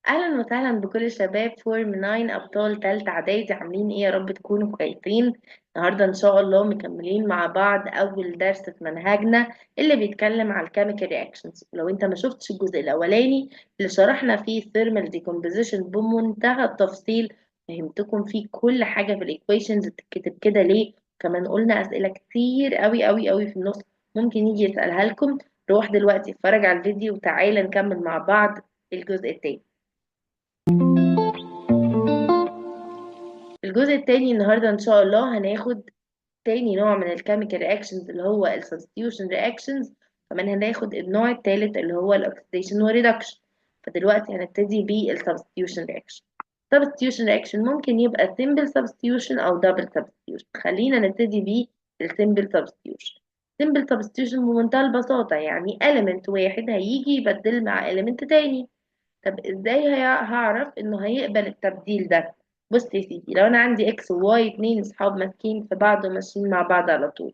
اهلا وسهلا بكل شباب فورم 9 ابطال تالتة اعدادي، عاملين ايه؟ يا رب تكونوا كويسين. النهارده ان شاء الله مكملين مع بعض اول درس في منهجنا اللي بيتكلم على الكيميكال رياكشنز. لو انت ما شفتش الجزء الاولاني اللي شرحنا فيه الثيرمال ديكومبوزيشن بمنتهى التفصيل، فهمتكم فيه كل حاجه في الايكويشنز بتتكتب كده ليه. كمان قلنا اسئله كتير قوي قوي قوي في النص ممكن يجي يسالها لكم. روح دلوقتي اتفرج على الفيديو وتعالى نكمل مع بعض الجزء التاني. الجزء التاني النهاردة إن شاء الله هناخد تاني نوع من الكيميكال رياكشنز اللي هو السبستيوشن رياكشنز. كمان هناخد النوع التالت اللي هو الأكسيديشن والريدكشن. فدلوقتي هنبتدي بالسبستيوشن رياكشن. substitution reaction ممكن يبقى simple substitution أو double substitution. خلينا نبتدي بالsimple substitution. simple substitution بمنتهى البساطة يعني element واحد هيجي يبدل مع element تاني. طب ازاي هعرف انه هيقبل التبديل ده؟ بص يا سيدي، لو انا عندي اكس وواي اتنين اصحاب ماسكين في بعض وماشيين مع بعض على طول،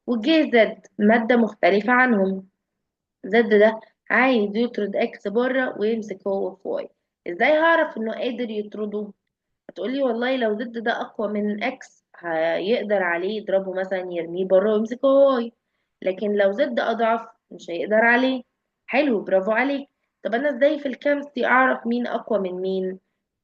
وجه زد مادة مختلفة عنهم، زد ده عايز يطرد اكس بره ويمسك هو في واي، ازاي هعرف انه قادر يطرده؟ هتقولي والله لو زد ده اقوى من اكس هيقدر عليه يضربه مثلا يرميه بره ويمسك هو واي، لكن لو زد اضعف مش هيقدر عليه. حلو، برافو عليك. طب انا ازاي في الكيمستري اعرف مين اقوى من مين؟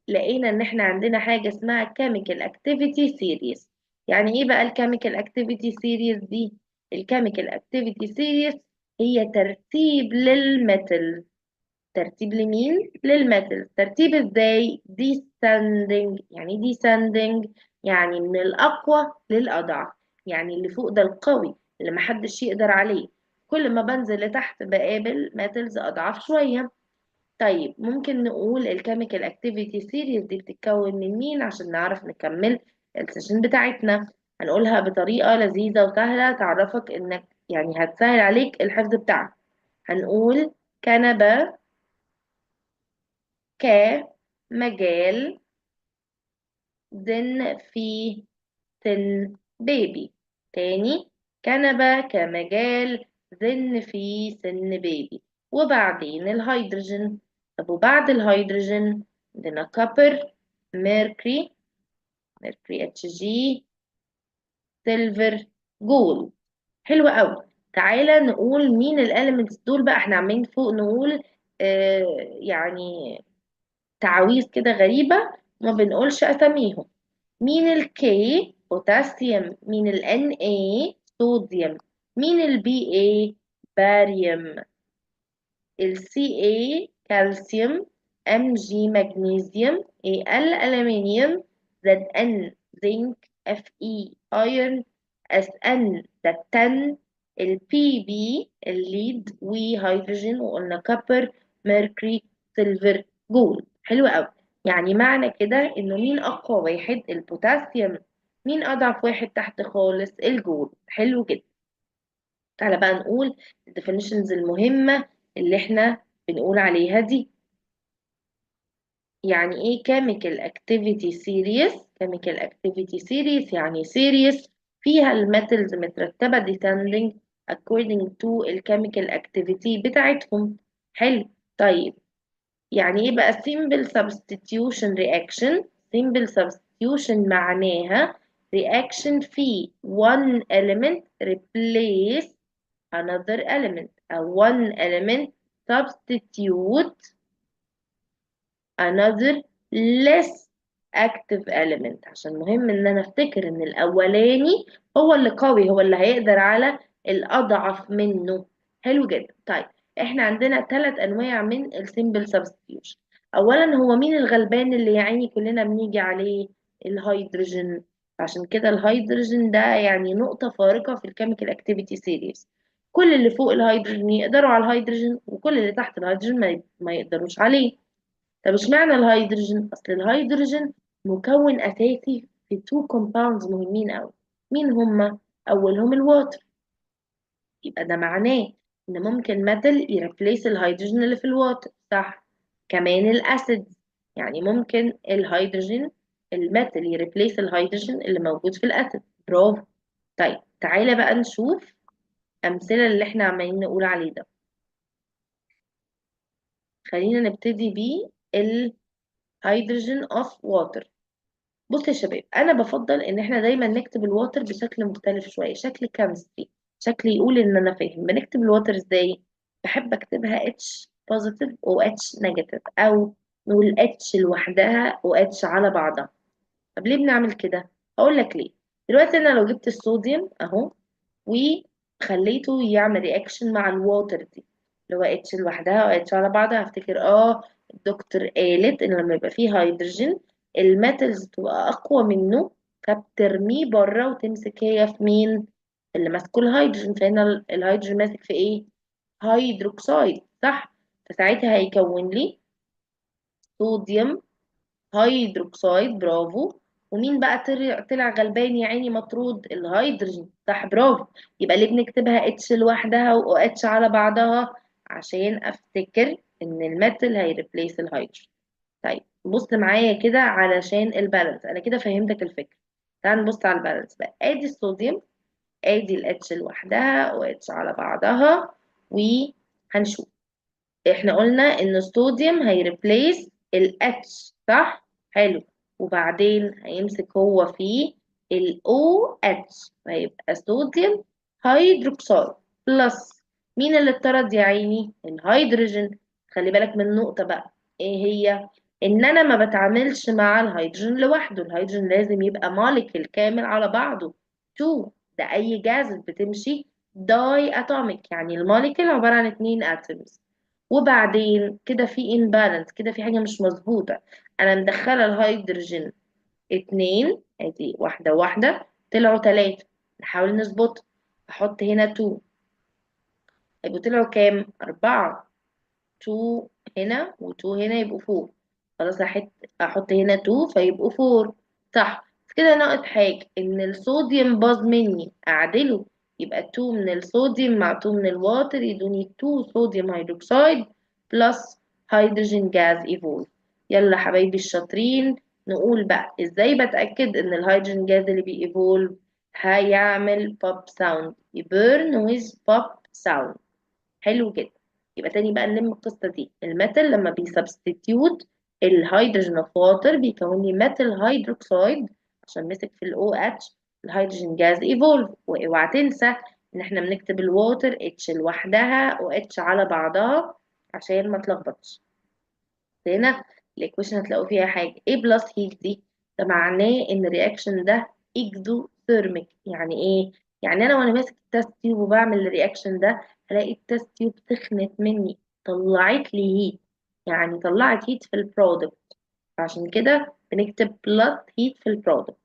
لقينا ان احنا عندنا حاجة اسمها chemical activity series. يعني ايه بقى الكيميكال activity series دي؟ الكيميكال activity series هي ترتيب للميتال. ترتيب لمين؟ للميتال. ترتيب ازاي؟ descending. يعني ايه descending؟ يعني من الأقوى للأضعف. يعني اللي فوق ده القوي اللي محدش يقدر عليه، كل ما بنزل لتحت بقابل ميتالز أضعف شوية. طيب ممكن نقول الكيميكال اكتيفيتي سيريز دي بتتكون من مين عشان نعرف نكمل السيشن بتاعتنا؟ هنقولها بطريقة لذيذة وسهلة تعرفك انك يعني هتسهل عليك الحفظ بتاعك. هنقول كنبة كمجال زن في سن بيبي. تاني، كنبة كمجال زن في سن بيبي. وبعدين الهيدروجين. طب وبعد الهيدروجين عندنا كوبر، ميركوري، ميركوري اتش جي، سيلفر، جولد. حلو قوي. تعالى نقول مين الاليمنتس دول بقى. احنا عاملين فوق نقول يعني تعاويذ كده غريبة وما بنقولش اساميهم. مين الكي؟ بوتاسيوم. مين الان اي؟ صوديوم. مين البي اي؟ باريوم. السي اي كالسيوم. ام جي مغنيسيوم. اي ال الومنيوم. زد ان زنك. اف اي ايرون. اس ان ده التن. البي بي الليد وهيدروجين، وقلنا كوبر، ميركوري، سيلفر، جولد. حلو قوي. يعني معنى كده انه مين اقوى واحد؟ البوتاسيوم. مين اضعف واحد تحت خالص؟ الجولد. حلو جدا. تعالى بقى نقول الديفينيشنز المهمة اللي احنا بنقول عليها دي. يعني ايه chemical activity series؟ chemical activity series يعني series فيها الميتالز مترتبة descending according to الchemical activity بتاعتهم. حلو. طيب يعني ايه بقى simple substitution reaction؟ simple substitution معناها reaction في one element replace another element أو one element substitute another less active element. عشان مهم ان انا افتكر ان الاولاني هو اللي قوي، هو اللي هيقدر على الاضعف منه. حلو جدا. طيب احنا عندنا 3 انواع من السيمبل سبستيوشن. اولا هو مين الغلبان اللي يعني كلنا بنيجي عليه؟ الهيدروجين. عشان كده الهيدروجين ده يعني نقطة فارقة في الكيميكال اكتيفيتي سيريز. كل اللي فوق الهيدروجين يقدروا على الهيدروجين، وكل اللي تحت الهيدروجين ما يقدروش عليه. طب اشمعنى الهيدروجين؟ اصل الهيدروجين مكون اساسي في تو كومباوندز مهمين قوي. مين هما؟ اولهم الواتر. يبقى ده معناه ان ممكن ميتال يريبليس الهيدروجين اللي في الواتر، صح؟ كمان الاسيد، يعني ممكن الهيدروجين الميتال يريبليس الهيدروجين اللي موجود في الاسيد. برافو. طيب تعالى بقى نشوف امثله اللي احنا عمالين نقول عليه ده. خلينا نبتدي بيه. الهيدروجين اوف واتر. بص يا شباب، انا بفضل ان احنا دايما نكتب الواتر بشكل مختلف شويه، شكل كيمستري، شكل يقول ان انا فاهم. بنكتب الواتر ازاي؟ بحب اكتبها اتش بوزيتيف و اتش نيجاتيف، او نقول اتش لوحدها و اتش على بعضها. طب ليه بنعمل كده؟ اقول لك ليه. دلوقتي انا لو جبت الصوديوم اهو وخليته يعمل رياكشن مع الواتر دي، اللي هو اتش لوحدها و اتش على بعضها، هفتكر الدكتور قالت ان لما يبقى فيه هيدروجين الميتالز تبقى اقوى منه، فبترميه بره وتمسك هي في مين؟ اللي ماسكه الهيدروجين. فهنا الهيدروجين ماسك في ايه؟ هيدروكسيد، صح؟ فساعتها هيكون لي صوديوم هيدروكسيد، برافو. ومين بقى طلع غلبان يا عيني مطرود؟ الهيدروجين، صح، برافو. يبقى ليه بنكتبها اتش لوحدها و اتش على بعضها؟ عشان افتكر ان الميتال هيريبليس الهيدروجين. طيب بص معايا كده علشان البالانس، انا كده فهمتك الفكره. تعال نبص على البالانس بقى. ادي الصوديوم، ادي الاتش لوحدها و اتش على بعضها، وهنشوف. احنا قلنا ان الصوديوم هيريبليس الاتش، صح؟ حلو. وبعدين هيمسك هو فيه الاو اتش، فيبقى صوديوم هيدروكسيد بلس مين اللي اتطرد يا عيني؟ الهيدروجين. خلي بالك من نقطة بقى، ايه هي؟ ان انا ما بتعاملش مع الهيدروجين لوحده، الهيدروجين لازم يبقى موليكيول كامل على بعضه. تو، ده اي جاز بتمشي داي اتوميك، يعني الموليكيول عبارة عن اتنين اتومز. وبعدين كده في imbalance، كده في حاجة مش مظبوطة. أنا مدخلة الهيدروجين اتنين، ادي واحدة واحدة، طلعوا تلاتة، نحاول نظبط. أحط هنا تو، يبقوا طلعوا كام؟ أربعة. تو هنا وتو هنا يبقوا فور. خلاص أحط هنا تو فيبقوا فور، صح. بس كده ناقص حاجة، إن الصوديوم باظ مني، أعدله. يبقى تو من الصوديوم مع تو من الواتر يدوني تو صوديوم هيدروكسيد بلس هيدروجين جاز ايفولف. يلا حبايبي الشاطرين، نقول بقى ازاي بتأكد ان الهيدروجين جاز اللي بييفولف هيعمل بوب ساوند، يبرن ويز بوب ساوند. حلو جدا. يبقى تاني بقى نلم القصة دي. الميتال لما بيسبستيتيوت الهيدروجين اوف واتر بيكون لي ميتال هيدروكسيد، عشان مسك في الاو اتش، الهيدروجين جاز ايفولف. واوعى تنسى ان احنا بنكتب الواتر اتش لوحدها و اتش على بعضها عشان ما تلخبطش. هنا الايكويشن هتلاقوا فيها حاجة A بلس هيت دي، ده معناه ان الرياكشن ده اكزوثيرميك. يعني ايه؟ يعني انا وانا ماسك التست تيوب وبعمل الرياكشن ده، هلاقي التست تيوب تخنت مني، طلعت لي هيت، يعني طلعت هيت في البرودكت. عشان كده بنكتب بلس هيت في البرودكت.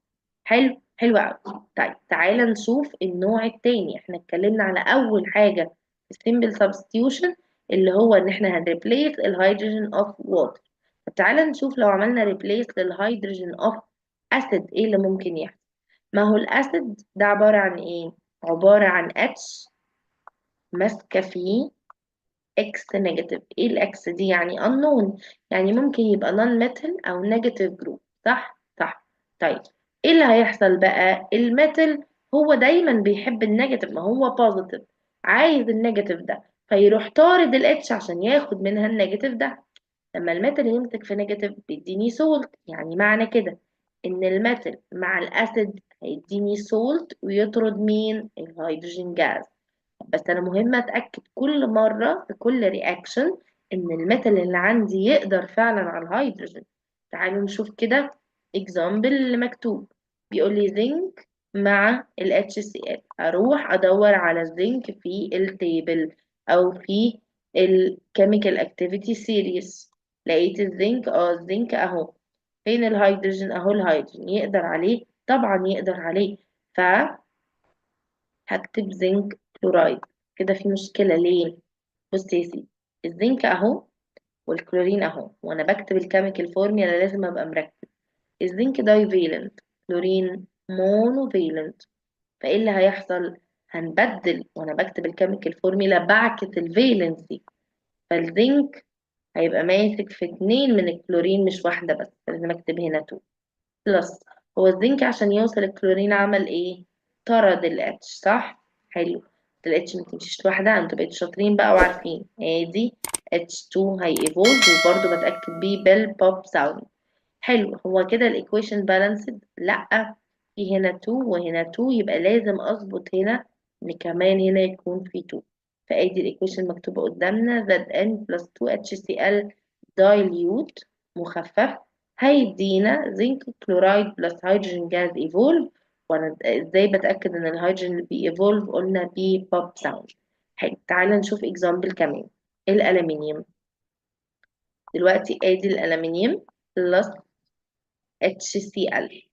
حلو، حلو قوي. طيب تعالى نشوف النوع التاني. احنا اتكلمنا على اول حاجة في السيمبل سبستيوشن، اللي هو ان احنا هنريبليس الهيدروجين اوف واتر. طب تعالى نشوف لو عملنا ريبليس للهيدروجين اوف اسيد ايه اللي ممكن يحصل. ما هو الاسيد ده عبارة عن ايه؟ عبارة عن اتش ماسكة فيه اكس نيجاتيف. ايه الاكس دي؟ يعني unknown، يعني ممكن يبقى نون ميتال او نيجاتيف جروب، صح؟ صح. طيب ايه اللي هيحصل بقى؟ الميتال هو دايما بيحب النيجاتيف، ما هو بوزيتيف، عايز النيجاتيف ده، فيروح طارد الاتش عشان ياخد منها النيجاتيف ده. لما الميتال يمسك في نيجاتيف بيديني سولت، يعني معنى كده ان الميتال مع الاسيد هيديني سولت ويطرد مين؟ الهيدروجين جاز. بس انا مهم اتاكد كل مره في كل رياكشن ان الميتال اللي عندي يقدر فعلا على الهيدروجين. تعالوا نشوف كده اكزامبل اللي مكتوب. بيقول لي زنك مع ال HCl، اروح ادور على الزنك في التيبل او في الكيميكال اكتيفيتي سيريس. لقيت الزنك، الزنك اهو. فين الهيدروجين؟ اهو الهيدروجين يقدر عليه، طبعا يقدر عليه. ف هكتب زنك كلورايد. كده في مشكلة ليه؟ بص يا سيدي، الزنك اهو والكلورين اهو، وانا بكتب الكيميكال فورميلا لازم ابقى مركز. الزنك داي فيلنت، كلورين مونو فيلنت. فايه اللي هيحصل؟ هنبدل، وانا بكتب الكيميكال فورميلا بعكس الفالنسي. فالزنك هيبقى ماسك في اتنين من الكلورين مش واحدة بس، لازم اكتب هنا تو بلس. هو الزنك عشان يوصل الكلورين عمل ايه؟ طرد الاتش، صح؟ حلو. الاتش ما تمشيش لوحدها، انتوا بقيتوا شاطرين بقى وعارفين ادي H2 هي ايفولف، وبرده بتأكد بيه بالبوب ساوند. حلو، هو كده الايكويشن بالانسد؟ لا، في هنا 2 وهنا 2، يبقى لازم اظبط هنا ان كمان هنا يكون في 2. فادي الايكويشن مكتوبه قدامنا Zn plus 2HCl dilute مخفف هيدينا زنك كلورايد بلس هيدروجين جاز ايفولف. وانا ازاي بتاكد ان الهيدروجين اللي بي ايفولف؟ قلنا بي بوب ساوند. حلو، تعالى نشوف اكزامبل كمان. الالومنيوم. دلوقتي ادي الالومنيوم بلس HCl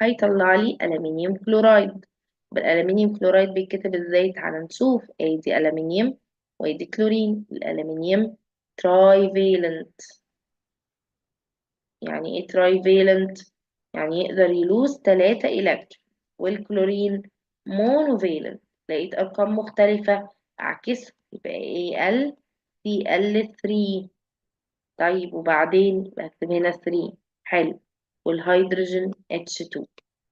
هيطلع لي ألمنيوم كلورايد. بالألمنيوم كلورايد بيتكتب ازاي؟ تعالى نشوف. ادي ألمنيوم وادي كلورين. الألمنيوم تراي فيلنت. يعني ايه تراي فيلنت؟ يعني يقدر يلوز 3 إلكترون. والكلورين مونو فيلنت. لقيت أرقام مختلفة أعكسها، يبقى Al Cl3. طيب وبعدين بكتب هنا 3. حلو. والهيدروجين H2.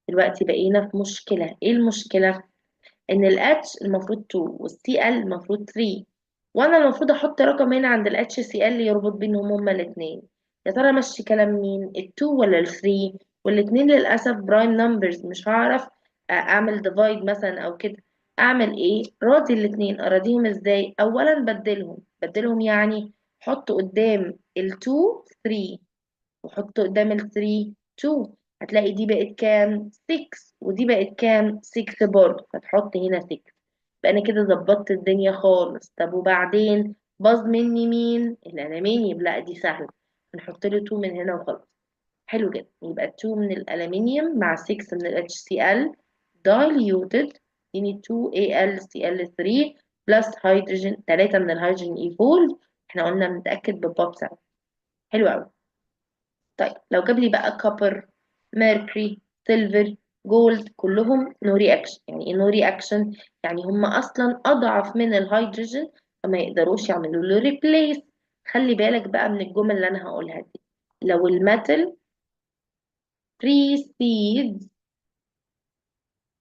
دلوقتي بقينا في مشكلة. ايه المشكلة؟ ان ال H المفروض 2 وال Cl المفروض 3، وانا المفروض احط رقم هنا عند ال HCl يربط بينهم هما الاتنين. يا ترى مشي كلام مين؟ ال 2 ولا ال 3؟ والاتنين للاسف برايم نمبرز، مش هعرف اعمل ديفايد مثلا او كده. اعمل ايه؟ راضي الاتنين. اراضيهم ازاي؟ اولا بدلهم يعني حط قدام ال 2 3، وحط قدام ال 3 2. هتلاقي دي بقت كام؟ 6. ودي بقت كام؟ 6 برضه. فتحط هنا 6. يبقى انا كده ظبطت الدنيا خالص. طب وبعدين باظ مني مين؟ الالمنيوم. لا دي سهله، هنحط له 2 من هنا وخلاص. حلو جدا. يبقى 2 من الالمنيوم مع 6 من ال HCl diluted يعني 2AlCl3 بلس هيدروجين 3 من الهيدروجين ايفول. احنا قلنا بنتاكد ببوب ساوند. حلو قوي. طيب لو جاب لي بقى كوبر، ميركوري، سيلفر، جولد، كلهم نو رياكشن. يعني ايه نو رياكشن؟ يعني هم اصلا اضعف من الهيدروجين، فما يقدروش يعملوا له ريبليس. خلي بالك بقى من الجمل اللي انا هقولها دي. لو الميتال precedes،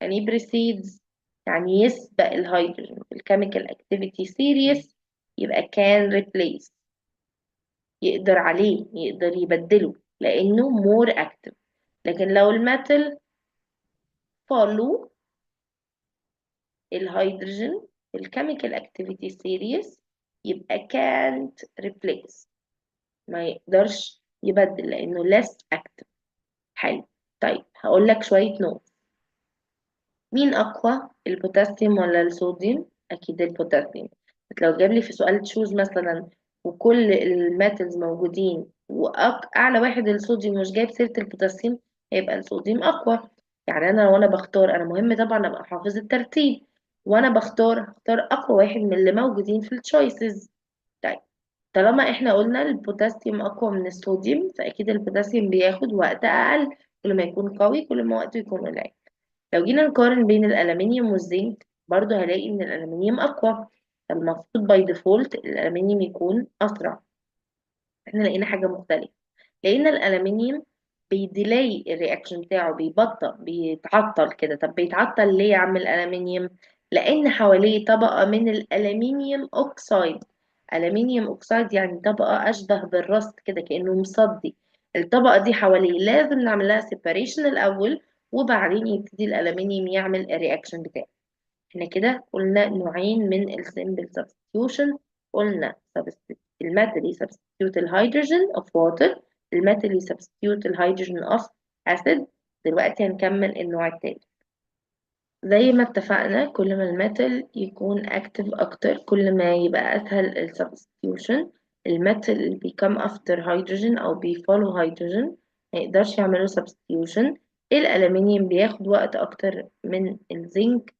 يعني ايه precedes؟ يعني يسبق الهيدروجين في الكيميكال اكتيفيتي سيريس، يبقى كان ريبليس. يقدر عليه، يقدر يبدله لانه مور اكتف. لكن لو الميتال follow الهيدروجين في الكيميكال اكتيفيتي سيريس، يبقى can't replace، ما يقدرش يبدل لانه less active. حلو. طيب هقول لك شوية نوت. مين اقوى، البوتاسيوم ولا الصوديوم؟ اكيد البوتاسيوم. لو جاب لي في سؤال تشوز مثلا وكل الميتالز موجودين واعلى واحد الصوديوم مش جايب سيرة البوتاسيوم، هيبقى الصوديوم اقوى. يعني انا وانا بختار، انا مهم طبعا ابقى حافظ الترتيب، وانا هختار اقوى واحد من اللي موجودين في التشويسز. طيب طالما احنا قلنا البوتاسيوم اقوى من الصوديوم، فاكيد البوتاسيوم بياخد وقت اقل. كل ما يكون قوي كل ما وقته يكون قليل. لو جينا نقارن بين الألمنيوم والزنك، برضو هلاقي إن الألمنيوم أقوى. فالمفروض باي ديفولت الألمنيوم يكون أسرع. احنا لقينا حاجة مختلفة. لقينا الألمنيوم بيديلاي الرياكشن بتاعه، بيبطأ، بيتعطل كده. طب بيتعطل ليه يا عم الألمنيوم؟ لأن حواليه طبقة من الألمنيوم أوكسايد. ألمنيوم أوكسايد يعني طبقة أشبه بالرصد كده، كأنه مصدي. الطبقة دي حواليه لازم نعمل لها سيباريشن الأول، وبعدين يبتدي الألمنيوم يعمل الرياكشن بتاعه. احنا كده قلنا نوعين من السمبل سبستيوشن. قلنا الميتال يسبستيوت الهيدروجين of water، الميتال يسبستيوت الهيدروجين of acid. دلوقتي هنكمل النوع التالت. زي ما اتفقنا كل ما الميتال يكون اكتف اكتر كل ما يبقى اسهل السبستيوشن. الميتال اللي بيكم افتر هيدروجين او بيفولو هيدروجين ما يقدرش يعملوا سبستيوشن. الالومنيوم بياخد وقت اكتر من الزنك،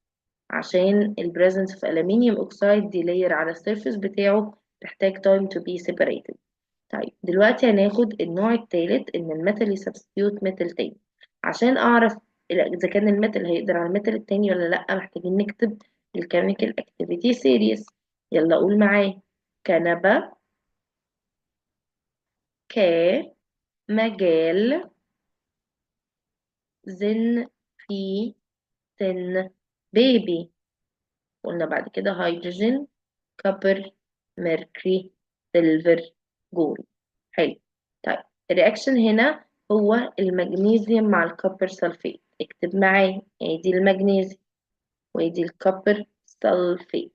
عشان ال presence of aluminium oxide دي layer على السيرفيس بتاعه تحتاج time to be separated. طيب دلوقتي هناخد النوع التالت، ان الميتال يسبستيوت ميتال تاني. عشان اعرف اذا كان الميتال هيقدر على الميتال التاني ولا لا، محتاجين نكتب الكيميكال اكتيفيتي سيريس. يلا قول معايا. كنبة، كمجال، زن، في، سن، بيبي. قلنا بعد كده هيدروجين، كوبر، ميركوري، سيلفر، جولد. حلو. طيب الرياكشن هنا هو المغنيسيوم مع الكوبر سلفيت. اكتب معايا، ادي المغنيسيوم وادي الكوبر سلفيت.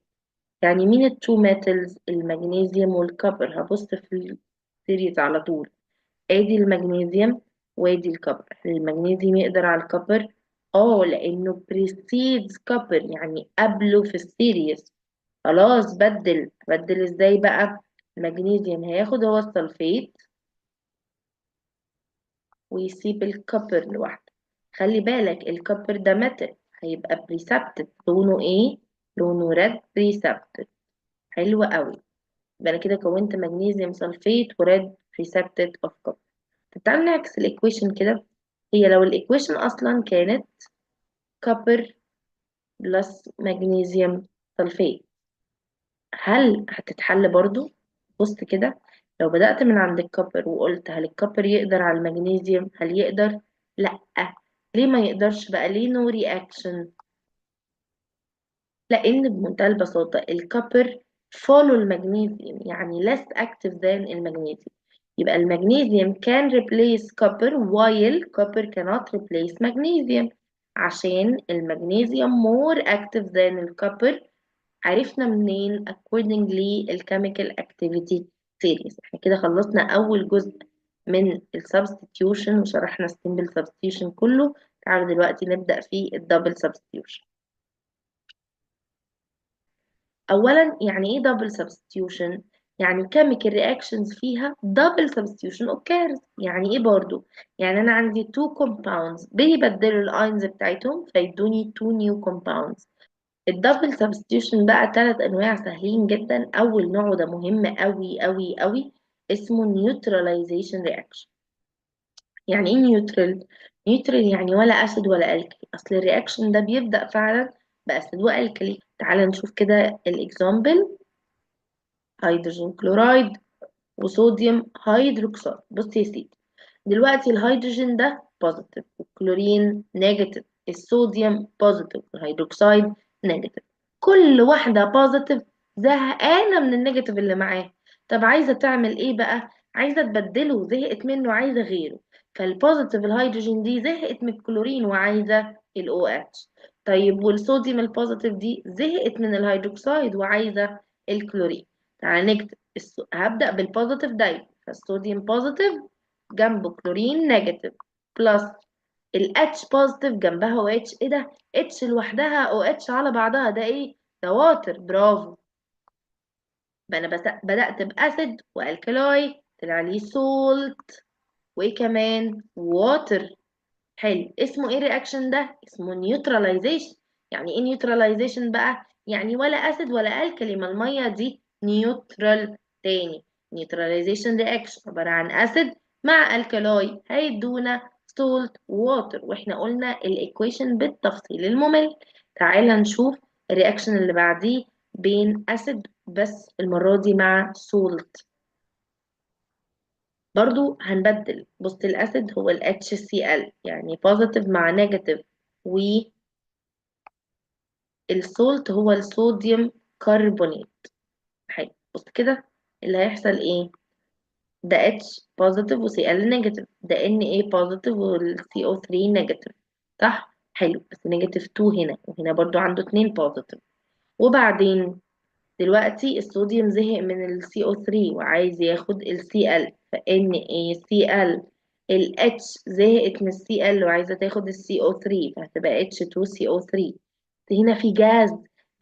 يعني مين التو ميتالز؟ المغنيسيوم والكوبر. هبص في السيريز على طول، ادي المغنيسيوم وادي الكوبر. المغنيسيوم يقدر على الكوبر؟ اه، لانه بريسيدز كوبر، يعني قبله في السيريز. خلاص بدل ازاي بقى؟ المغنيسيوم هياخد هو السلفيت ويسيب الكوبر لوحده. خلي بالك الكوبر ده ميتال، هيبقى بريسبتد. لونه ايه؟ لونه ريد بريسبتد. حلو قوي. يبقى انا كده كونت مغنيسيوم سلفيت وريد بريسبتد اوف كوبر. طب تعالى نعكس الايكويشن كده. هي لو الايكويشن اصلا كانت كوبر بلس مغنيسيوم سلفيت، هل هتتحل برضو؟ بص كده، لو بدأت من عند الكوبر وقلت هل الكوبر يقدر على المغنيسيوم؟ هل يقدر؟ لا. ليه ما يقدرش بقى؟ ليه نو رياكشن؟ لان بمنتهى البساطة الكوبر فولو المغنيسيوم، يعني less active than المغنيسيوم. يبقى المغنيسيوم can replace copper while copper cannot replace magnesium، عشان المغنيسيوم more active than الكوبر. عرفنا منين؟ according للchemical activity series. احنا كده خلصنا اول جزء من السبستيوشن وشرحنا السمبل substitution كله. تعالوا دلوقتي نبدأ في الدبل substitution. اولا يعني ايه double substitution؟ يعني chemical reactions فيها double substitution occurs. يعني ايه برضو؟ يعني انا عندي two compounds بيبدلوا الاينز بتاعتهم فيدوني two new compounds. الدبل سبستيوشن بقى ثلاث انواع سهلين جدا. اول نوع ده مهم قوي قوي قوي، اسمه نيوتراليزيشن رياكشن. يعني ايه نيوترال؟ نيوترال يعني ولا اسيد ولا الكلي. اصل الرياكشن ده بيبدا فعلا باسيد والكلي. تعال نشوف كده الاكزامبل. هيدروجين كلورايد وصوديوم هيدروكسيد. بص يا سيدي، دلوقتي الهيدروجين ده بوزيتيف والكلورين نيجاتيف، الصوديوم بوزيتيف والهيدروكسيد نيجاتيف. كل واحدة بوزيتيف زهقانة من النيجاتيف اللي معاه. طب عايزة تعمل ايه بقى؟ عايزة تبدله، زهقت منه عايزة غيره. فالبوزيتيف الهيدروجين دي زهقت من الكلورين وعايزة الاو اتش. طيب والصوديوم البوزيتيف دي زهقت من الهيدروكسيد وعايزة الكلورين. تعالى نكتب هبدأ بالبوزيتيف دايما. فالصوديوم بوزيتيف جنبه كلورين نيجاتيف بلس الاتش بوزيتيف جنبها او اتش. ايه ده؟ اتش لوحدها او اتش على بعضها، ده ايه؟ ده واتر. برافو. يبقى انا بدأت باسيد والكلاي طلع لي سولت، وايه كمان؟ واتر. حلو. اسمه ايه الرياكشن ده؟ اسمه نيوتراليزيشن. يعني ايه نيوتراليزيشن بقى؟ يعني ولا اسيد ولا الكلي، ما الميه دي نيوترال. تاني، نيوتراليزيشن رياكشن عباره عن اسيد مع الكلاي هيدونا سولت ووتر. واحنا قلنا الايكويشن بالتفصيل الممل. تعالى نشوف الرياكشن اللي بعديه بين اسيد بس المره دي مع سولت. برضو هنبدل. بص الأسيد هو ال HCl يعني بوزيتيف مع نيجاتيف، والسولت هو الصوديوم كربونات. حلو. بص كده اللي هيحصل ايه؟ ده H بوزيتيف و Cl نيجاتيف، ده Na بوزيتيف وال CO3 نيجاتيف. صح؟ حلو. بس نيجاتيف 2 هنا، وهنا برضو عنده 2 بوزيتيف. وبعدين دلوقتي الصوديوم زهق من ال CO3 وعايز ياخد ال Cl، ف NaCl. ال H زهقت من ال Cl وعايزة تاخد ال CO3 فهتبقى H2CO3. هنا في جاز.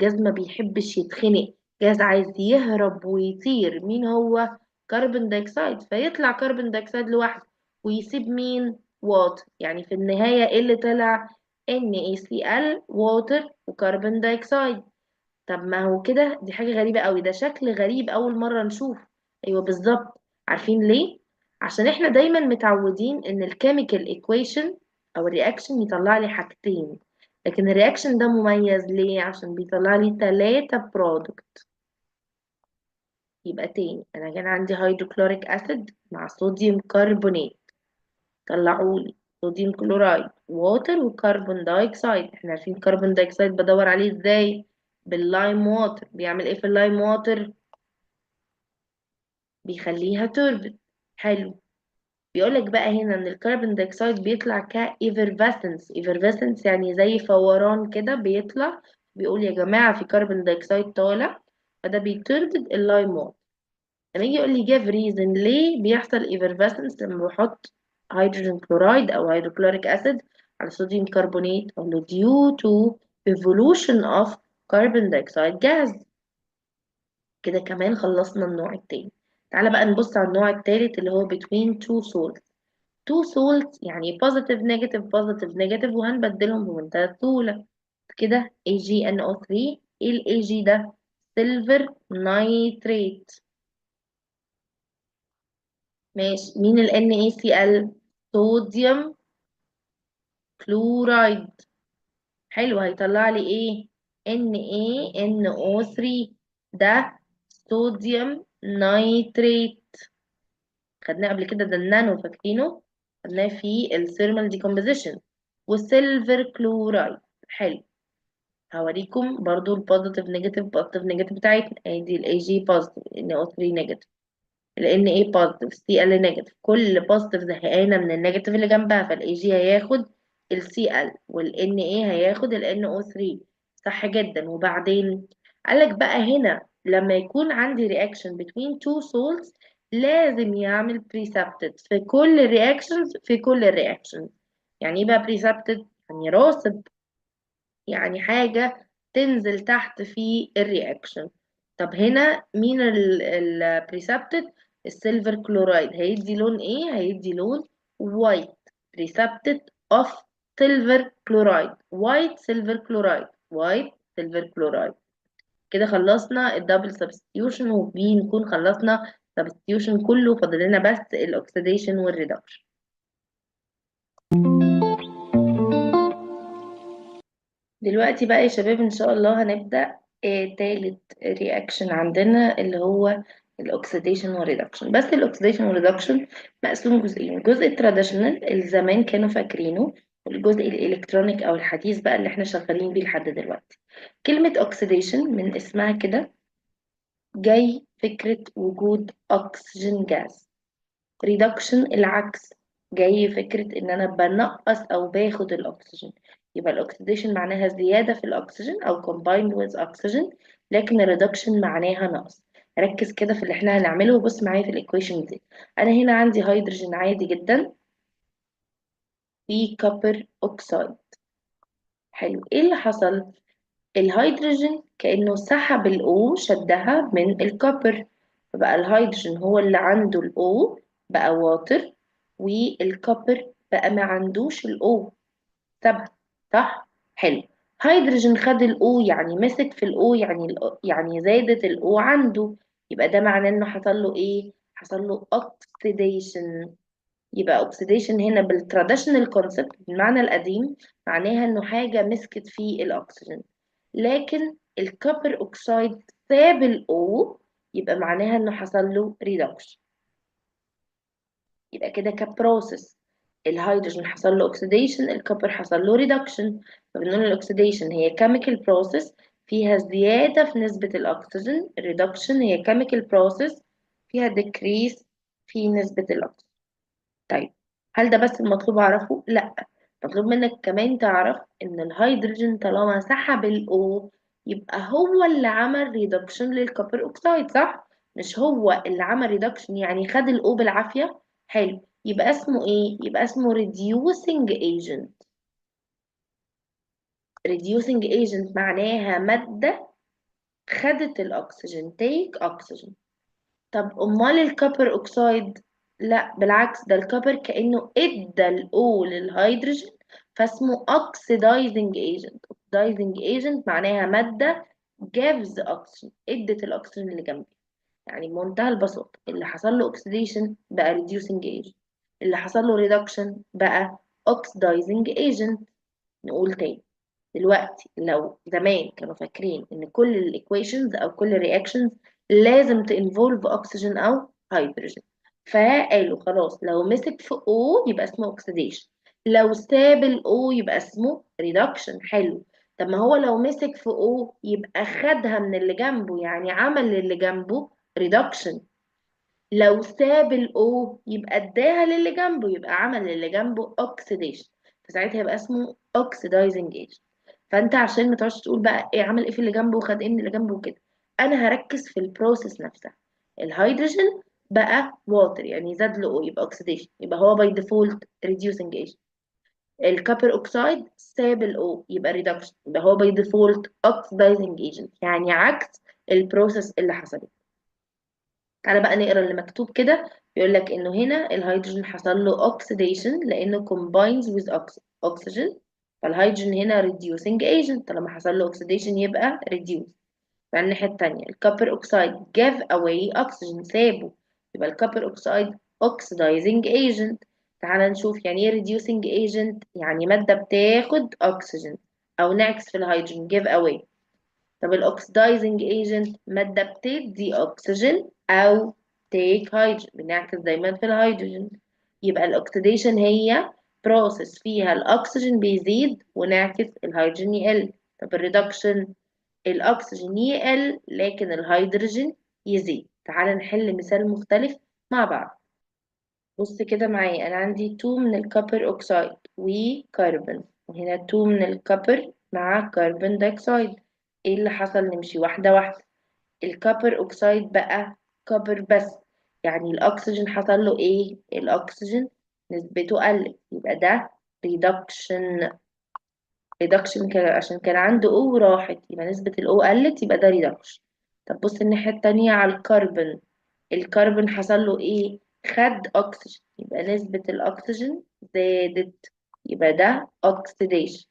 جاز ما بيحبش يتخنق، جاز عايز يهرب ويطير. مين هو؟ كربون دايوكسيد. فيطلع كربون دايوكسيد لوحده ويسيب مين؟ واتر. يعني في النهاية ايه اللي طلع؟ NaCl واتر وكربون دايوكسيد. طب ما هو كده، دي حاجة غريبة قوي، ده شكل غريب أول مرة نشوف. أيوة بالظبط. عارفين ليه؟ عشان احنا دايما متعودين ان الكيميكال ايكويشن او الرياكشن يطلع لي حاجتين، لكن الرياكشن ده مميز ليه؟ عشان بيطلع لي 3 برودكت. يبقى تاني، انا كان عندي هيدروكلوريك اسيد مع صوديوم كربونات، طلعوا لي صوديوم كلورايد ووتر وكربون دايوكسيد. احنا عارفين كربون دايوكسيد بدور عليه ازاي؟ باللايم ووتر. بيعمل ايه في اللايم ووتر؟ بيخليها توربد. حلو. بيقولك بقى هنا ان الكربون دايوكسيد بيطلع كايفرفاسنس. ايفرفاسنس يعني زي فوران كده بيطلع. بيقول يا جماعة في كربون دايوكسيد طالع، فده بيتردد اللايم ووتر. لما يجي يقول لي جاف ريزن ليه بيحصل ايفرفاسنس لما بحط هيدروجين كلورايد او هيدروكلوريك اسيد على صوديوم كربونات، اقول له due to evolution of carbon dioxide gas. كده كمان خلصنا النوع التاني. تعالى بقى نبص على النوع التالت اللي هو between two salts. two salts يعني positive negative positive negative، وهنبدلهم بمنتهى السهولة. كده AgNO3. ايه ال Ag ده؟ سيلفر نايتريت. ماشي. مين ال NaCl؟ صوديوم كلورايد. حلو. هيطلع لي ايه؟ NaNO3. ده صوديوم نايتريت. خدناه قبل كده، ده النانو، فاكرينه؟ خدناه في الثيرمال ديكومبوزيشن. والسيلفر كلورايد. حلو. هوريكم برضو البوزيتيف نيجاتيف بوزيتيف نيجاتيف بتاعتنا. ادي الاي جي بوزيتيف، ان او 3 نيجاتيف، ال اي بوزيتيف، سي ال نيجاتيف. كل بوزيتيف زهقانه من النيجاتيف اللي جنبها، فالاي جي هياخد السي ال، والان اي هياخد الان او 3. صح جدا. وبعدين قالك بقى هنا لما يكون عندي رياكشن between two salts لازم يعمل precipitated في كل الرياكشنز. في كل الرياكشنز يعني ايه بقى precipitated؟ يعني راسب، يعني حاجة تنزل تحت في الرياكشن. طب هنا مين البريسبتد؟ السيلفر كلورايد. هيدي لون ايه؟ هيدي لون وايت. بريسبتد اوف سيلفر كلورايد. وايت سيلفر كلورايد. وايت سيلفر كلورايد. كده خلصنا الدبل سبستيوشن، وبنكون خلصنا سبستيوشن كله. فاضل لنا بس الاكسيديشن والريدكشن. دلوقتي بقى يا شباب ان شاء الله هنبدأ تالت رياكشن عندنا اللي هو الاكسيديشن والريدكشن. بس الاكسيديشن والريدكشن مقسوم جزئين: الجزء التراديشنال اللي زمان كانوا فاكرينه، والجزء الالكترونيك او الحديث بقى اللي احنا شغالين بيه لحد دلوقتي. كلمة اوكسيديشن من اسمها كده جاي فكرة وجود اكسجين جاز. ريدكشن العكس، جاي فكرة ان انا بنقص او باخد الاكسجين. يبقى الاكسيديشن معناها زيادة في الاكسجين او combined with oxygen، لكن الريدكشن معناها نقص. ركز كده في اللي احنا هنعمله وبص معايا في الايكويشن دي. انا هنا عندي هيدروجين عادي جدا في كوبر اوكسايد. حلو. ايه اللي حصل؟ الهيدروجين كأنه سحب الأو، شدها من الكوبر، فبقى الهيدروجين هو اللي عنده الأو، بقى واتر، والكوبر بقى ما عندوش الأو، سابها. صح؟ حلو. هيدروجين خد الأو يعني مسك في الأو، يعني يعني زادت الأو عنده. يبقى ده معناه إنه حصل له إيه؟ حصل له أكسيديشن. يبقى اوكسيديشن هنا بالتراديشنال كونسبت بالمعنى القديم معناها انه حاجه مسكت في الاكسجين. لكن الكوبر اوكسايد ساب الاو، يبقى معناها انه حصل له ريدكشن. يبقى كده كبروسيس: الهيدروجين حصل له اوكسيديشن، الكوبر حصل له ريدكشن. فبنقول الاكسيديشن هي كيميكال بروسيس فيها زياده في نسبه الاكسجين، الريدكشن هي كيميكال بروسيس فيها ديكريس في نسبه الاكسجين. طيب، هل ده بس المطلوب اعرفه؟ لا، مطلوب منك كمان تعرف ان الهيدروجين طالما سحب الاو يبقى هو اللي عمل ريدكشن للكوبر اوكسايد، صح؟ مش هو اللي عمل ريدكشن يعني خد الاو بالعافية. حلو. يبقى اسمه ايه؟ يبقى اسمه reducing agent. reducing agent معناها مادة خدت الاكسجين، take oxygen. طب امال الكوبر اوكسايد؟ لا بالعكس، ده الكوبر كأنه ادى الاو للهيدروجين، فاسمه oxidizing agent. oxidizing agent معناها مادة gives oxygen، ادت الاكسجين اللي جنبي. يعني بمنتهى البساطة اللي حصل له oxidation بقى reducing agent، اللي حصل له reduction بقى oxidizing agent. نقول تاني: دلوقتي لو زمان كانوا فاكرين ان كل الايكويشنز او كل الرياكشنز لازم تنفولف اكسجين او هيدروجين، فقالوا خلاص لو مسك في O يبقى اسمه اوكسيديشن، لو ساب الاو يبقى اسمه ريدكشن. حلو. طب ما هو لو مسك في O يبقى خدها من اللي جنبه، يعني عمل للي جنبه reduction. لو ساب الأو يبقى اداها للي جنبه، يبقى عمل للي جنبه oxidation. فساعتها يبقى اسمه oxidizing agent. فانت عشان ما تقعدش تقول بقى ايه عمل ايه في اللي جنبه وخد ايه من اللي جنبه وكده، انا هركز في البروسيس نفسها. الهيدروجين بقى واتر، يعني زاد له او يبقى oxidation، يبقى هو باي ديفولت reducing agent. الكوبر اوكسايد ساب الاو يبقى ريدكشن، يبقى هو باي ديفولت اوكسيدايزنج ايجنت، يعني عكس البروسيس اللي حصلت. تعالى بقى نقرا اللي مكتوب كده. بيقول لك انه هنا الهيدروجين حصل له اوكسيديشن لانه combines with oxygen. فالهيدروجين هنا reducing agent، طالما حصل له اوكسيديشن يبقى reduce. فعلى الناحيه التانيه الكوبر اوكسايد gave away oxygen، سابه، يبقى الكوبر اوكسايد oxidizing agent. تعالى نشوف يعني ايه reducing agent، يعني ماده بتاخد اكسجين، او نعكس في الهيدروجين give away. طب الاوكسدايزنج ايجنت مادة بتدي اكسجين او تيك هيدروجين، بنعكس دايما في الهيدروجين. يبقى الاكسديشن هي بروسيس فيها الاكسجين بيزيد ونعكس الهيدروجين يقل. طب الريدكشن الاكسجين يقل لكن الهيدروجين يزيد. تعال نحل مثال مختلف مع بعض. بص كده معايا، انا عندي 2 من الكوبر اوكسايد وكربون، وهنا 2 من الكوبر مع كربون دايوكسيد. ايه اللي حصل؟ نمشي واحده واحده. الكوبر اوكسايد بقى كوبر بس، يعني الاكسجين حصل له ايه؟ الاكسجين نسبته قلت، يبقى ده ريدكشن. ريدكشن كده عشان كان عنده او راحت، يبقى نسبة الاو قلت، يبقى ده ريدكشن. طب بص الناحية التانية على الكربون. الكربون حصل له ايه؟ خد اكسجين، يبقى نسبة الاكسجين زادت، يبقى ده اوكسيديشن.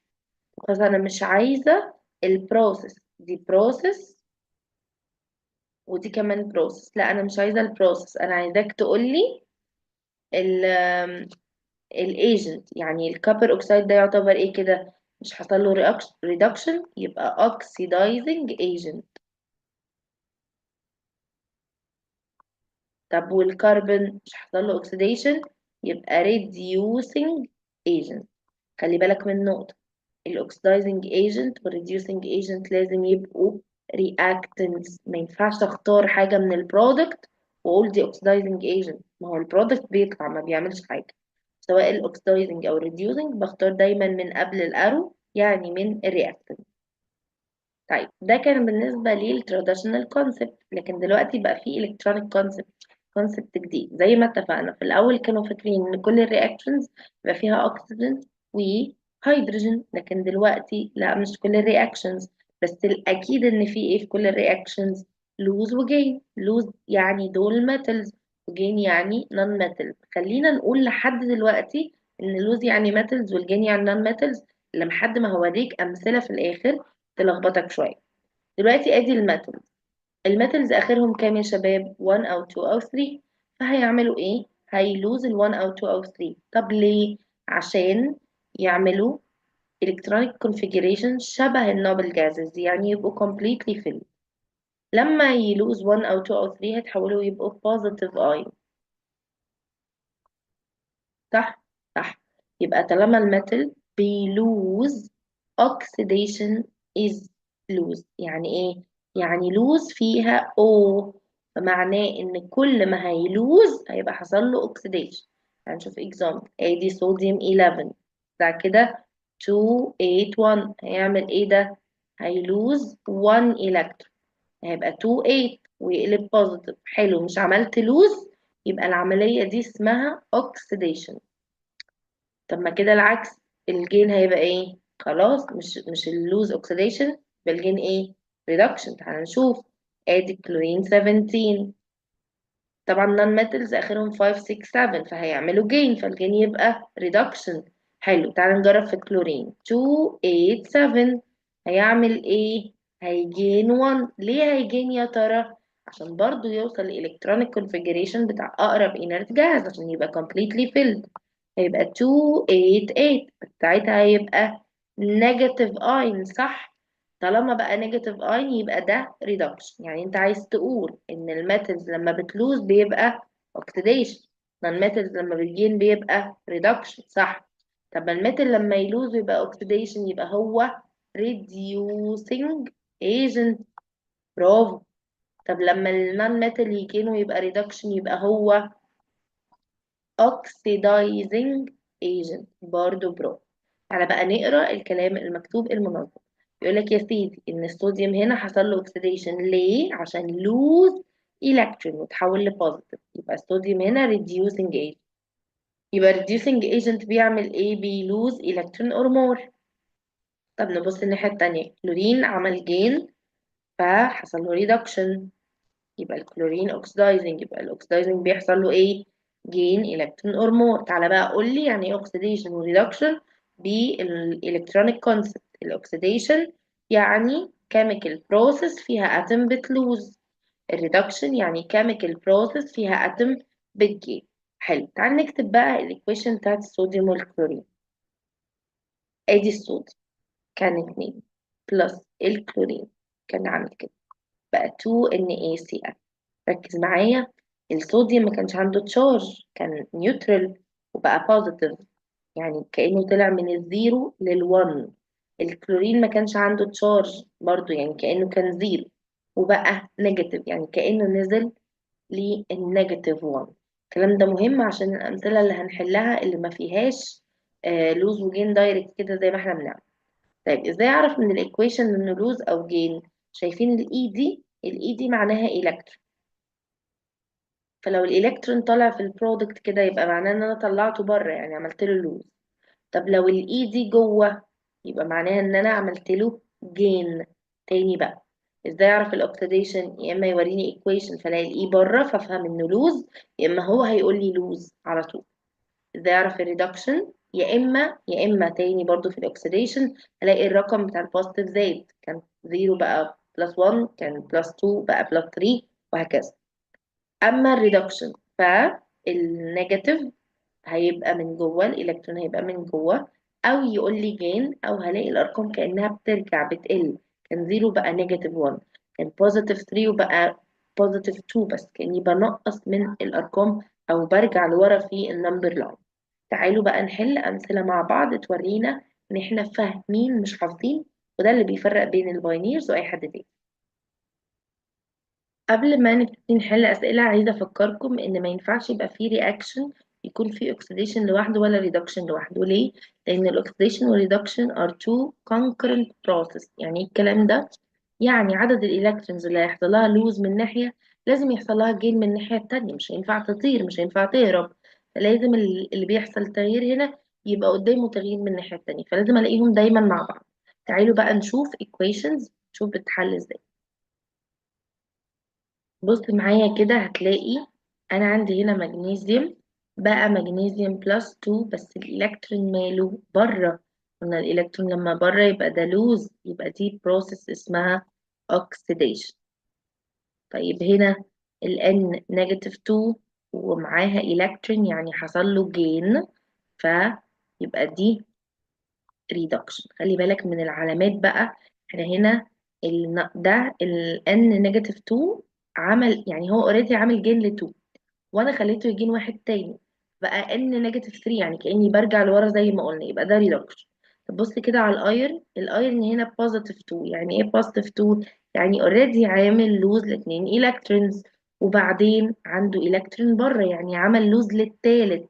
بس انا مش عايزة البروسيس دي بروسيس ودي كمان بروسيس، لا انا مش عايزة البروسيس، انا عايزاك تقولي الايجنت. يعني الكوبر اوكسايد ده يعتبر ايه كده؟ مش حصل له ريدكشن يبقى اوكسيدايزنج ايجنت. طب والكربون مش حصل له اوكسيديشن يبقى ريديوسنج ايجنت. خلي بالك من نقطة، الاوكسيدايزنج ايجنت والريديوسنج ايجنت لازم يبقوا رياكتنتس. ما ينفعش اختار حاجة من البرودكت واقول دي اوكسيدايزنج ايجنت، ما هو البرودكت بيطلع ما بيعملش حاجة. سواء الاوكسيدايزنج او الريديوسنج بختار دايما من قبل الارو، يعني من الرياكتنت. طيب ده كان بالنسبة للتراديشنال كونسبت، لكن دلوقتي بقى في الكترونيك كونسبت جديد. زي ما اتفقنا في الأول كانوا فاكرين إن كل الرياكشنز بيبقى فيها أكسجين وهيدروجين، لكن دلوقتي لا، مش كل الرياكشنز. بس الأكيد إن في إيه في كل الرياكشنز؟ لوز وجين. لوز يعني دول ميتالز، وجين يعني نون ميتال. خلينا نقول لحد دلوقتي إن لوز يعني ميتالز والجين يعني نون ميتالز، لحد ما هوريك أمثلة في الآخر تلخبطك شوية. دلوقتي ادي الميتالز. الميتالز اخرهم كام يا شباب؟ 1 او 2 او 3. فهيعملوا ايه؟ هيلوز ال 1 او 2 او 3. طب ليه؟ عشان يعملوا electronic configuration شبه النوبل جازز، يعني يبقوا completely filled. لما يلوز 1 او 2 او 3 هيتحولوا يبقوا positive ion. صح؟ صح. يبقى طالما الميتال بيلوز oxidation is lose. يعني ايه؟ يعني لوز فيها O، فمعناه ان كل ما هيلوز هيبقى حصل له oxidation. هنشوف example. ادي صوديوم 11 بعد كده 281 هيعمل ايه ده؟ هيلوز 1 الكترون، هيبقى 28 ويقلب بوزيتيف. حلو، مش عملت لوز، يبقى العملية دي اسمها oxidation. طب ما كده العكس، الجين هيبقى ايه؟ خلاص مش اللوز اوكسيديشن، يبقى الجين ايه؟ ريدكشن. تعال نشوف. ادي كلورين 17، طبعا نون ميتالز اخرهم 5 6 7 فهيعملوا جين، فالجين يبقى ريدكشن. حلو، تعال نجرب في الكلورين 287 هيعمل ايه؟ هيجين 1. ليه هيجين يا ترى؟ عشان برضو يوصل الالكترونيك كونفيجريشن بتاع اقرب انرت جاز عشان يبقى completely filled. هيبقى 288 ساعتها هيبقى نيجاتيف اين. صح؟ طالما بقى نيجاتيف اين يبقى ده ريدكشن. يعني انت عايز تقول ان الميتالز لما بتلوز بيبقى اوكسيديشن، الميتالز لما بتجين بيبقى ريدكشن. صح؟ طب الميتال لما يلوز يبقى اوكسيديشن، يبقى هو reducing agent. برافو. طب لما النون ميتال يجينه يبقى ريدكشن يبقى هو oxidizing agent. برضو برافو. تعالى بقى نقرا الكلام المكتوب المنظم. يقول لك يا سيدي ان الصوديوم هنا حصل له اوكسيديشن ليه؟ عشان لوز الكترون وتحول لبوزيتيف، يبقى الصوديوم هنا reducing agent. يبقى reducing agent بيعمل ايه؟ بيلوز الكترون اور مور. طب نبص الناحيه التانيه، كلورين عمل جين فحصل له ريدكشن، يبقى الكلورين اوكسيدايزنج، يبقى الاوكسيدايزنج بيحصل له ايه؟ جين الكترون اور مور. تعالى بقى قول لي يعني ايه اوكسيديشن وريدكشن بالالكترونيك كونسبت. الاوكسيديشن يعني كيميكال بروسيس فيها اتم بتلوز، الريدكشن يعني كيميكال بروسيس فيها اتم بتجين. حلو، تعال نكتب بقى الايكويشن بتاعت الصوديوم والكلورين. ادي الصوديوم كان 2 بلس الكلورين كان عامل كده بقى 2 NaCl. ركز معايا، الصوديوم ما كانش عنده تشارج، كان نيوترال وبقى بوزيتيف، يعني كأنه طلع من الزيرو للون. الكلورين ما كانش عنده تشارج برضو، يعني كأنه كان زيرو وبقى نيجاتيف، يعني كأنه نزل للنيجاتيف 1. الكلام ده مهم عشان الأمثلة اللي هنحلها اللي ما فيهاش لوز وجين دايركت كده زي ما احنا بنعمل. طيب ازاي اعرف من الايكويشن انه لوز او جين؟ شايفين الاي دي؟ الاي دي معناها الكترون، فلو الالكترون طالع في البرودكت كده يبقى معناه ان انا طلعته بره، يعني عملت له لوز. طب لو الاي دي جوه يبقى معناها ان انا عملت له جين. تاني بقى، ازاي اعرف الاكسيديشن؟ يا اما يوريني ايكويشن فلاقي الاي بره فافهم انه لوز، يا اما هو هيقول لي لوز على طول. ازاي اعرف الريدكشن؟ يا اما تاني برضو في الاكسيديشن الاقي الرقم بتاع البوزيتيف زاد، كان 0 بقى بلس 1، كان بلس 2 بقى بلس 3، وهكذا. اما الريدكشن فالنيجاتيف هيبقى من جوه، الالكترون هيبقى من جوه، او يقول لي جين، او هلاقي الارقام كانها بترجع بتقل، كان 0 بقى نيجاتيف 1، كان بوزيتيف 3 وبقى بوزيتيف 2، بس كاني بنقص من الارقام او برجع لورا في النمبر لاين. تعالوا بقى نحل امثله مع بعض تورينا ان احنا فاهمين مش حافظين، وده اللي بيفرق بين الباينيرز واي حد تاني. قبل ما نبتدي نحل أسئلة عايزة أفكركم إن ما ينفعش يبقى فيه رياكشن يكون فيه oxidation لوحده ولا reduction لوحده. ليه؟ لأن ال oxidation وال reduction are two concurrent process. يعني إيه الكلام ده؟ يعني عدد الإلكترونز اللي هيحصل لها لوز من ناحية لازم يحصل لها جين من الناحية التانية، مش هينفع تطير، مش هينفع تهرب، فلازم اللي بيحصل تغيير هنا يبقى قدامه تغيير من الناحية التانية، فلازم ألاقيهم دايما مع بعض. تعالوا بقى نشوف equations، نشوف بتتحل ازاي. بص معايا كده هتلاقي انا عندي هنا مغنيسيوم، بقى مغنيسيوم بلس 2، بس الالكترون ماله بره، قلنا الالكترون لما بره يبقى ده لوز، يبقى دي بروسيس اسمها اوكسيديشن. طيب هنا ال N نيجاتيف 2 ومعاها الكترون يعني حصل له جين، فيبقى دي ريدكشن. خلي بالك من العلامات بقى، احنا هنا ده ال N نيجاتيف 2 عمل، يعني هو اوريدي عامل جين ل 2 وانا خليته يجين واحد تاني بقى N نيجاتيف 3، يعني كأني برجع لورا زي ما قلنا، يبقى ده ريدكشن. طب بص كده على الايرن، الايرن هنا بوزيتيف 2، يعني ايه بوزيتيف 2؟ يعني اوريدي عامل لوز لاتنين الكترونز، وبعدين عنده الكترون بره يعني عمل لوز للتالت،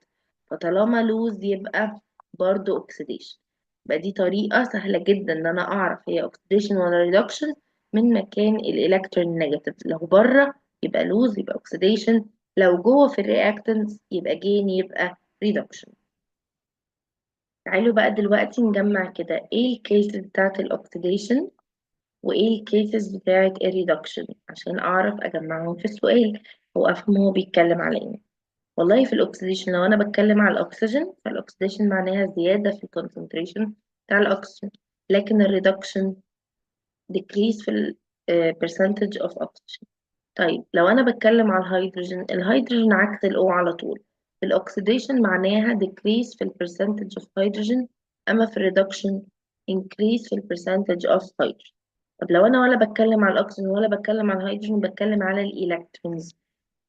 فطالما لوز يبقى برضو اوكسيديشن. يبقى دي طريقة سهلة جدا ان انا اعرف هي اوكسيديشن ولا ريدكشن من مكان الالكترون نيجاتيف. لو بره يبقى لوز يبقى اوكسيديشن، لو جوه في الرياكتنس يبقى جين يبقى ريدكشن. تعالوا بقى دلوقتي نجمع كده ايه الكيسز بتاعت الاوكسيديشن وايه الكيسز بتاعت الريدكشن عشان اعرف اجمعهم في السؤال وافهم هو بيتكلم على ايه. والله في الاكسيديشن لو انا بتكلم على الاكسجين فالاكسيديشن معناها زياده في الكونسنتريشن بتاع الاكسجين، لكن الريدكشن decrease في ال percentage of oxygen. طيب لو انا بتكلم على الهيدروجين، الهيدروجين عكس الاو على طول، الاكسيديشن معناها decrease في percentage of hydrogen، اما في الريدكشن increase في percentage of hydrogen. طب لو انا ولا بتكلم على الاكسجين ولا بتكلم على الهيدروجين، بتكلم على الالكترونز،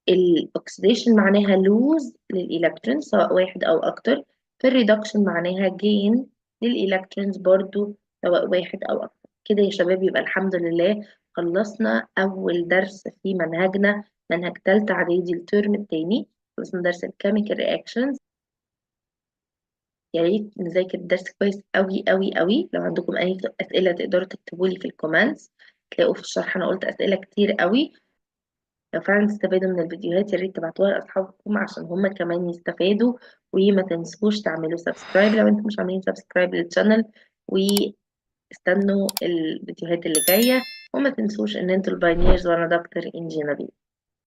الاكسيديشن معناها لوز للالكترونز سواء واحد او اكتر، في الريدكشن معناها جين للالكترونز برضو سواء واحد أو أكتر. كده يا شباب يبقى الحمد لله خلصنا أول درس في منهجنا، منهج تالتة إعدادي الترم التاني. خلصنا درس الكيميكال رياكشنز. يا ريت نذاكر الدرس كويس قوي قوي قوي. لو عندكم أي أسئلة تقدروا تكتبوا لي في الكومنتس، تلاقوا في الشرح أنا قلت أسئلة كتير قوي. لو فعلا تستفادوا من الفيديوهات يا ريت تبعتوها لأصحابكم عشان هما كمان يستفادوا. وما تنسوش تعملوا سبسكرايب لو انتم مش عاملين سبسكرايب للشانل، واستنوا الفيديوهات اللي جاية. وما تنسوش ان انتوا الباينيرز وانا دكتور انجي نبيل.